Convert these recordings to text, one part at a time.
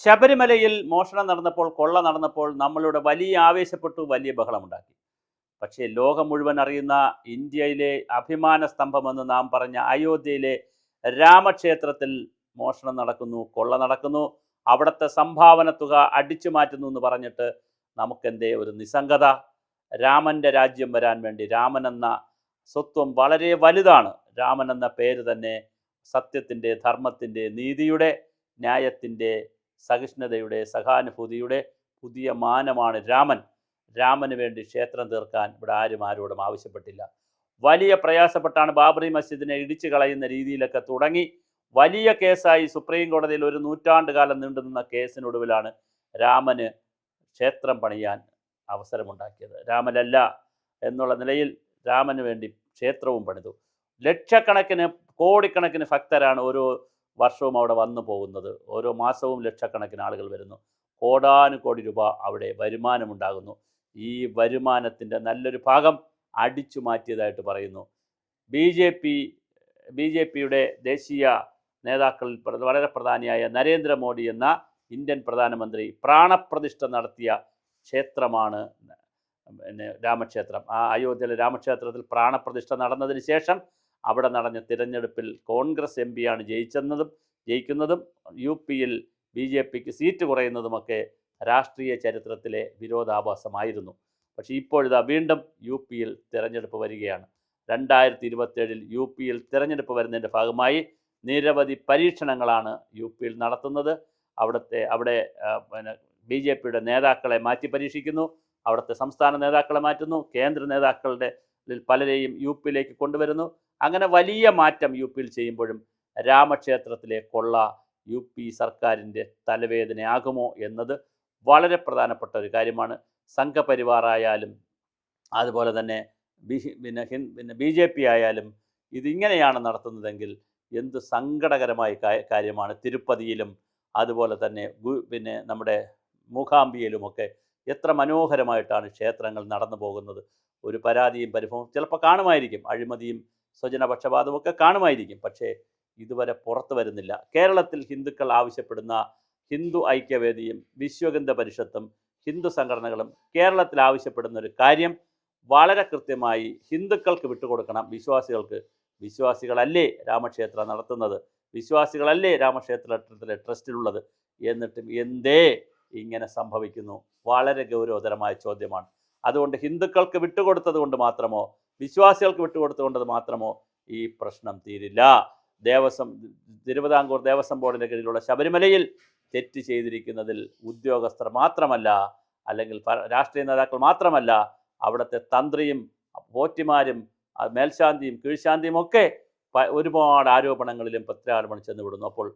ശബരിമലയിൽ മോഷണം നടന്നപ്പോൾ, കൊള്ള നടന്നപ്പോൾ നമ്മളിവിടെ വലിയ ആവേശപ്പെട്ടു, വലിയ ബഹളമുണ്ടാക്കി. പക്ഷേ ലോകം മുഴുവൻ അറിയുന്ന ഇന്ത്യയിലെ അഭിമാന സ്തംഭമെന്ന് നാം പറഞ്ഞ അയോധ്യയിലെ രാമക്ഷേത്രത്തിൽ മോഷണം നടക്കുന്നു, കൊള്ള നടക്കുന്നു, അവിടുത്തെ സംഭാവന തുക അടിച്ചു മാറ്റുന്നു എന്ന് പറഞ്ഞിട്ട് നമുക്കെന്തേ ഒരു നിസ്സംഗത? രാമൻ്റെ രാജ്യം വരാൻ വേണ്ടി രാമൻ എന്ന സ്വത്വം വളരെ വലുതാണ്. രാമൻ എന്ന പേര് തന്നെ സത്യത്തിൻ്റെ, ധർമ്മത്തിൻ്റെ, നീതിയുടെ, ന്യായത്തിൻ്റെ, സഹിഷ്ണുതയുടെ, സഹാനുഭൂതിയുടെ പുതിയ മാനമാണ് രാമൻ. രാമന് വേണ്ടി ക്ഷേത്രം തീർക്കാൻ ഇവിടെ ആരോടും ആവശ്യപ്പെട്ടില്ല. വലിയ പ്രയാസപ്പെട്ടാണ് ബാബറി മസ്ജിദിനെ ഇടിച്ചു കളയുന്ന രീതിയിലൊക്കെ തുടങ്ങി വലിയ കേസായി സുപ്രീം കോടതിയിൽ ഒരു നൂറ്റാണ്ട് കാലം നീണ്ടുനിന്ന കേസിനൊടുവിലാണ് രാമന് ക്ഷേത്രം പണിയാൻ അവസരമുണ്ടാക്കിയത്. രാമനല്ല എന്നുള്ള നിലയിൽ രാമന് വേണ്ടി ക്ഷേത്രവും പണിതു. ലക്ഷക്കണക്കിന്, കോടിക്കണക്കിന് ഭക്തരാണ് ഓരോ വർഷവും അവിടെ വന്നു പോകുന്നത്. ഓരോ മാസവും ലക്ഷക്കണക്കിന് ആളുകൾ വരുന്നു. കോടാനുകോടി രൂപ അവിടെ വരുമാനമുണ്ടാകുന്നു. ഈ വരുമാനത്തിൻ്റെ നല്ലൊരു ഭാഗം അടിച്ചു മാറ്റിയതായിട്ട് പറയുന്നു. ബി ജെ പിയുടെ ദേശീയ നേതാക്കളിൽ വളരെ പ്രധാനിയായ നരേന്ദ്രമോദി എന്ന ഇന്ത്യൻ പ്രധാനമന്ത്രി പ്രാണപ്രതിഷ്ഠ നടത്തിയ ക്ഷേത്രമാണ് രാമക്ഷേത്രം. ആ അയോധ്യയിലെ രാമക്ഷേത്രത്തിൽ പ്രാണപ്രതിഷ്ഠ നടന്നതിന് ശേഷം അവിടെ നടന്ന തിരഞ്ഞെടുപ്പിൽ കോൺഗ്രസ് എം പിയാണ് ജയിക്കുന്നതും യു പിയിൽ ബി ജെ പിക്ക് സീറ്റ് കുറയുന്നതുമൊക്കെ രാഷ്ട്രീയ ചരിത്രത്തിലെ വിരോധാഭാസമായിരുന്നു. പക്ഷേ ഇപ്പോഴിതാ വീണ്ടും യു പിയിൽ തിരഞ്ഞെടുപ്പ് വരികയാണ്. 2027 യു പിയിൽ തിരഞ്ഞെടുപ്പ് വരുന്നതിൻ്റെ ഭാഗമായി നിരവധി പരീക്ഷണങ്ങളാണ് യു പിയിൽ നടത്തുന്നത്. അവിടെ ബി ജെ പിയുടെ നേതാക്കളെ മാറ്റി പരീക്ഷിക്കുന്നു, അവിടുത്തെ സംസ്ഥാന നേതാക്കളെ മാറ്റുന്നു, കേന്ദ്ര നേതാക്കളുടെ പലരെയും യു പിയിലേക്ക് കൊണ്ടുവരുന്നു. അങ്ങനെ വലിയ മാറ്റം യു പിയിൽ ചെയ്യുമ്പോഴും രാമക്ഷേത്രത്തിലെ കൊള്ള യു പി സർക്കാരിൻ്റെ തലവേദനയാകുമോ എന്നത് വളരെ പ്രധാനപ്പെട്ട ഒരു കാര്യമാണ്. സംഘപരിവാറായാലും അതുപോലെ തന്നെ ബി ജെ പി ആയാലും ഇതിങ്ങനെയാണ് നടത്തുന്നതെങ്കിൽ എന്ത് സങ്കടകരമായ കാര്യമാണ്. തിരുപ്പതിയിലും അതുപോലെ തന്നെ നമ്മുടെ മൂകാംബികയിലുമൊക്കെ എത്ര മനോഹരമായിട്ടാണ് ക്ഷേത്രങ്ങൾ നടന്നു പോകുന്നത്. ഒരു പരാതിയും പരിഭവവും ചിലപ്പോൾ കാണുമായിരിക്കും, അഴിമതിയും സ്വജനപക്ഷപാതവും ഒക്കെ കാണുമായിരിക്കും. പക്ഷേ ഇതുവരെ പുറത്തു വരുന്നില്ല. കേരളത്തിൽ ഹിന്ദുക്കൾ ആവശ്യപ്പെടുന്ന ഹിന്ദു ഐക്യവേദിയും വിശ്വഹിന്ദു പരിഷത്തും ഹിന്ദു സംഘടനകളും കേരളത്തിൽ ആവശ്യപ്പെടുന്ന ഒരു കാര്യം വളരെ കൃത്യമായി ഹിന്ദുക്കൾക്ക് വിട്ടുകൊടുക്കണം. വിശ്വാസികളല്ലേ രാമക്ഷേത്രം നടത്തുന്നത്, വിശ്വാസികളല്ലേ രാമക്ഷേത്രത്തിലെ ട്രസ്റ്റിലുള്ളത്, എന്നിട്ടും എന്തേ ഇങ്ങനെ സംഭവിക്കുന്നു? വളരെ ഗൗരവതരമായ ചോദ്യമാണ്. അതുകൊണ്ട് ഹിന്ദുക്കൾക്ക് വിട്ടുകൊടുത്തത് കൊണ്ട് മാത്രമോ, വിശ്വാസികൾക്ക് വിട്ടുകൊടുത്തുകൊണ്ട് മാത്രമോ ഈ പ്രശ്നം തീരില്ല. തിരുവിതാംകൂർ ദേവസ്വം ബോർഡിൻ്റെ കീഴിലുള്ള ശബരിമലയിൽ തെറ്റ് ചെയ്തിരിക്കുന്നതിൽ ഉദ്യോഗസ്ഥർ മാത്രമല്ല, അല്ലെങ്കിൽ രാഷ്ട്രീയ നേതാക്കൾ മാത്രമല്ല, അവിടുത്തെ തന്ത്രിയും പോറ്റിമാരും മേൽശാന്തിയും കീഴ്ശാന്തിയും ഒക്കെ ഒരുപാട് ആരോപണങ്ങളിലും പ്രത്യാരോപണം ചെന്നുവിടുന്നു. അപ്പോൾ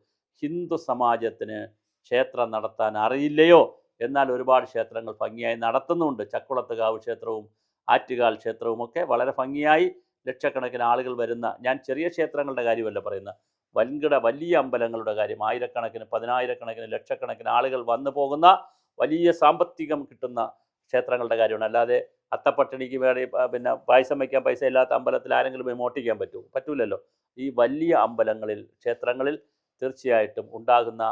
ഹിന്ദു സമാജത്തിന് ക്ഷേത്രം നടത്താൻ അറിയില്ലയോ? എന്നാൽ ഒരുപാട് ക്ഷേത്രങ്ങൾ ഭംഗിയായി നടത്തുന്നുണ്ട്. ചക്കുളത്തുകാവ് ക്ഷേത്രവും ആറ്റുകാൽ ക്ഷേത്രവും ഒക്കെ വളരെ ഭംഗിയായി ലക്ഷക്കണക്കിന് ആളുകൾ വരുന്ന, ഞാൻ ചെറിയ ക്ഷേത്രങ്ങളുടെ കാര്യമല്ല പറയുന്നത്, വലിയ അമ്പലങ്ങളുടെ കാര്യം, ആയിരക്കണക്കിന്, പതിനായിരക്കണക്കിന്, ലക്ഷക്കണക്കിന് ആളുകൾ വന്നു പോകുന്ന വലിയ സാമ്പത്തികം കിട്ടുന്ന ക്ഷേത്രങ്ങളുടെ കാര്യമാണ്. അല്ലാതെ അത്തപ്പട്ടിണിക്ക് വേണ്ടി പായസം വയ്ക്കാൻ പൈസ ഇല്ലാത്ത അമ്പലത്തിൽ ആരെങ്കിലും പോയി മോട്ടിക്കാൻ പറ്റൂലല്ലോ. ഈ വലിയ അമ്പലങ്ങളിൽ, ക്ഷേത്രങ്ങളിൽ തീർച്ചയായിട്ടും ഉണ്ടാകുന്ന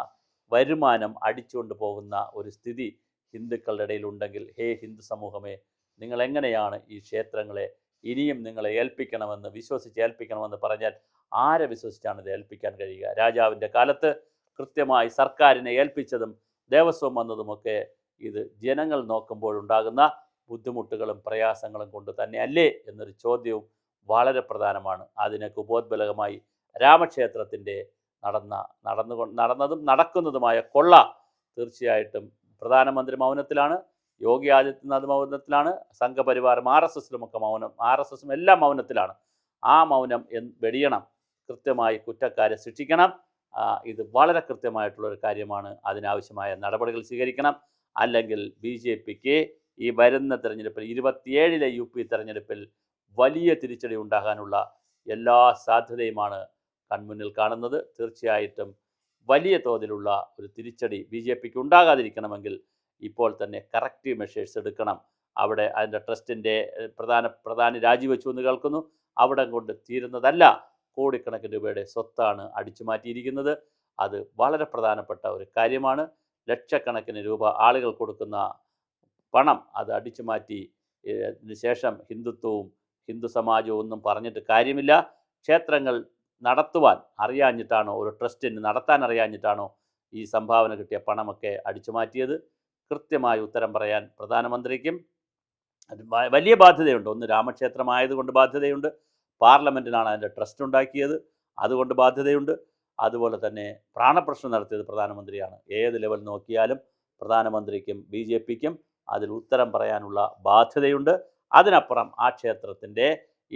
വരുമാനം അടിച്ചുകൊണ്ട് പോകുന്ന ഒരു സ്ഥിതി ഹിന്ദുക്കളുടെ ഇടയിൽ ഉണ്ടെങ്കിൽ, ഹിന്ദു സമൂഹമേ, നിങ്ങൾ എങ്ങനെയാണ് ഈ ക്ഷേത്രങ്ങളെ ഇനിയും നിങ്ങളെ ഏൽപ്പിക്കണമെന്ന് പറഞ്ഞാൽ ആരെ വിശ്വസിച്ചാണ് ഇത് ഏൽപ്പിക്കാൻ കഴിയുക? രാജാവിൻ്റെ കാലത്ത് കൃത്യമായി സർക്കാരിനെ ഏൽപ്പിച്ചതും ദേവസ്വം വന്നതുമൊക്കെ ഇത് ജനങ്ങൾ നോക്കുമ്പോഴുണ്ടാകുന്ന ബുദ്ധിമുട്ടുകളും പ്രയാസങ്ങളും കൊണ്ട് തന്നെയല്ലേ എന്നൊരു ചോദ്യവും വളരെ പ്രധാനമാണ്. അതിനൊക്കെ ഉപോദ്ബലകമായി രാമക്ഷേത്രത്തിൻ്റെ നടന്നതും നടക്കുന്നതുമായ കൊള്ള തീർച്ചയായിട്ടും പ്രധാനമന്ത്രി മൗനത്തിലാണ്, യോഗി ആദിത്യനാഥ് മൗനത്തിലാണ്, സംഘപരിവാറും RSSലുമൊക്കെ RSSും എല്ലാം മൗനത്തിലാണ്. ആ മൗനം വെടിയണം. കൃത്യമായി കുറ്റക്കാരെ ശിക്ഷിക്കണം. ഇത് വളരെ കൃത്യമായിട്ടുള്ളൊരു കാര്യമാണ്. അതിനാവശ്യമായ നടപടികൾ സ്വീകരിക്കണം. അല്ലെങ്കിൽ BJPക്ക് ഈ വരുന്ന തെരഞ്ഞെടുപ്പിൽ 27 യു പി തെരഞ്ഞെടുപ്പിൽ വലിയ തിരിച്ചടി ഉണ്ടാകാനുള്ള എല്ലാ സാധ്യതയുമാണ് കൺമുന്നിൽ കാണുന്നത്. തീർച്ചയായിട്ടും വലിയ തോതിലുള്ള ഒരു തിരിച്ചടി BJPക്ക് ഉണ്ടാകാതിരിക്കണമെങ്കിൽ ഇപ്പോൾ തന്നെ കറക്റ്റീവ് മെഷേഴ്സ് എടുക്കണം. അവിടെ അതിൻ്റെ ട്രസ്റ്റിൻ്റെ പ്രധാനി രാജിവെച്ചു എന്ന് കേൾക്കുന്നു. അവിടെ കൊണ്ട് തീരുന്നതല്ല. കോടിക്കണക്കിന് രൂപയുടെ സ്വത്താണ് അടിച്ചു മാറ്റിയിരിക്കുന്നത്. അത് വളരെ പ്രധാനപ്പെട്ട ഒരു കാര്യമാണ്. ലക്ഷക്കണക്കിന് രൂപ ആളുകൾ കൊടുക്കുന്ന പണം അത് അടിച്ചു മാറ്റി ശേഷം ഹിന്ദുത്വവും ഹിന്ദു സമാജവും ഒന്നും പറഞ്ഞിട്ട് കാര്യമില്ല. ക്ഷേത്രങ്ങൾ നടത്തുവാൻ അറിയാഞ്ഞിട്ടാണോ, ഒരു ട്രസ്റ്റിന് നടത്താൻ അറിയാഞ്ഞിട്ടാണോ ഈ സംഭാവന കിട്ടിയ പണമൊക്കെ അടിച്ചു മാറ്റിയത്? കൃത്യമായി ഉത്തരം പറയാൻ പ്രധാനമന്ത്രിക്കും വലിയ ബാധ്യതയുണ്ട്. ഒന്ന്, രാമക്ഷേത്രമായതുകൊണ്ട് ബാധ്യതയുണ്ട്. പാർലമെൻറ്റിനാണ് അതിൻ്റെ ട്രസ്റ്റ് ഉണ്ടാക്കിയത്, അതുകൊണ്ട് ബാധ്യതയുണ്ട്. അതുപോലെ തന്നെ പ്രാണപ്രശ്നം നടത്തിയത് പ്രധാനമന്ത്രിയാണ്. ഏത് ലെവൽ നോക്കിയാലും പ്രധാനമന്ത്രിക്കും ബി ജെ പിക്കും അതിൽ ഉത്തരം പറയാനുള്ള ബാധ്യതയുണ്ട്. അതിനപ്പുറം ആ ക്ഷേത്രത്തിൻ്റെ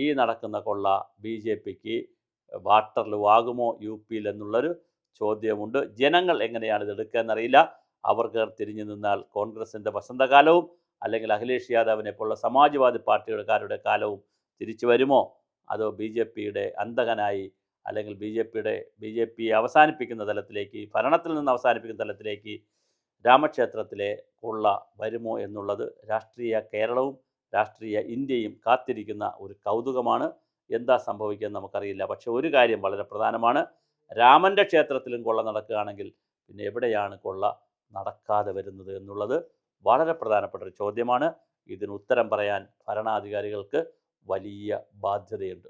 ഈ നടക്കുന്ന കൊള്ള ബി ജെ പിക്ക് വാട്ടർലുവാകുമോ യു പിയിൽ എന്നുള്ളൊരു ചോദ്യമുണ്ട്. ജനങ്ങൾ എങ്ങനെയാണ് ഇതെടുക്കുക എന്നറിയില്ല. അവർക്ക് തിരിഞ്ഞു നിന്നാൽ കോൺഗ്രസിൻ്റെ വസന്തകാലവും അല്ലെങ്കിൽ അഖിലേഷ് യാദവിനെ പോലുള്ള സമാജ്വാദി പാർട്ടികളുടെ കാലവും തിരിച്ചു വരുമോ, അതോ ബി ജെ പിയുടെ അന്തകനായി അല്ലെങ്കിൽ ബി ജെ പി അവസാനിപ്പിക്കുന്ന തലത്തിലേക്ക്, ഭരണത്തിൽ നിന്ന് അവസാനിപ്പിക്കുന്ന തലത്തിലേക്ക് രാമക്ഷേത്രത്തിലെ കൊള്ള വരുമോ എന്നുള്ളത് രാഷ്ട്രീയ കേരളവും രാഷ്ട്രീയ ഇന്ത്യയും കാത്തിരിക്കുന്ന ഒരു കൗതുകമാണ്. എന്താ സംഭവിക്കുക നമുക്കറിയില്ല. പക്ഷെ ഒരു കാര്യം വളരെ പ്രധാനമാണ്, രാമൻ്റെ ക്ഷേത്രത്തിലും കൊള്ള നടക്കുകയാണെങ്കിൽ പിന്നെ എവിടെയാണ് കൊള്ള നടക്കാതെ വരുന്നത് എന്നുള്ളത് വളരെ പ്രധാനപ്പെട്ട ഒരു ചോദ്യമാണ്. ഇതിന് ഉത്തരം പറയാൻ ഭരണാധികാരികൾക്ക് വലിയ ബാധ്യതയുണ്ട്.